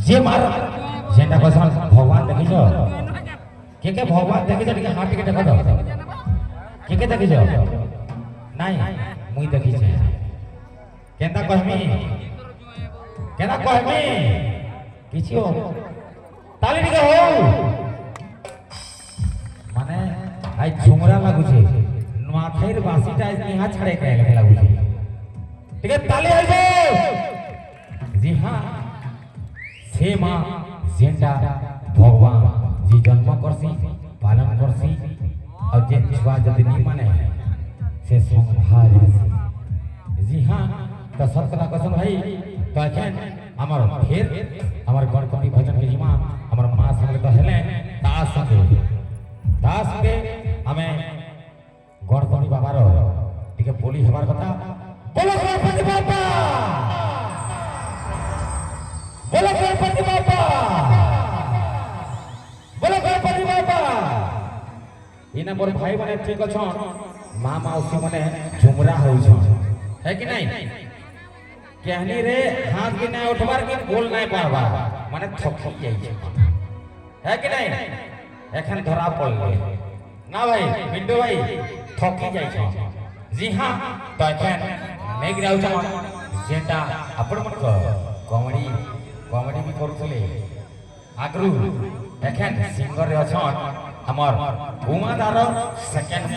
जे मार जेटा कहसन भगवान देखिछ के भगवान देखिछ टिके हाथ टिके देखो तो के देखिछ नाही मुई देखिछ केंता कहमी किछि हो ताली टिके हो माने आई झुमरा लागु छे नुआखैर बासीटा निहा छड़े के लागु छे टिके ताली आइबो जी हां से मां जेंडा भगवान जी जन्म करसी पालन करसी और जे छुआ जदि नहीं माने से संभाल जी हां तो सत्य कसम भाई तो एखन हमर फिर हमर गणपति भजन के जीमा हमर मां संग तो हेले दास के हमें गणपति बाबा रो टिके बोली हेबार कथा बोलो गणपति बाबा बोलो गणपति बाबा बोलो गणपति बाबा इना मोर भाई माने ठीक अछन मां मौसी माने झुमरा होउ छ है कि नहीं कहनी रे हाथ के नहीं उठबार के बोल नहीं पारबा माने थक जाई छ है कि नहीं एखन धरा पड़ ले ना भाई बिंदु भाई थक जाई छ जी हां तो एखन नहीं गिराउ छ जेटा अपन मन को कॉमेडी भी करथले आगरू एखन सिंगर रे अछन हमर उमादार सेकंड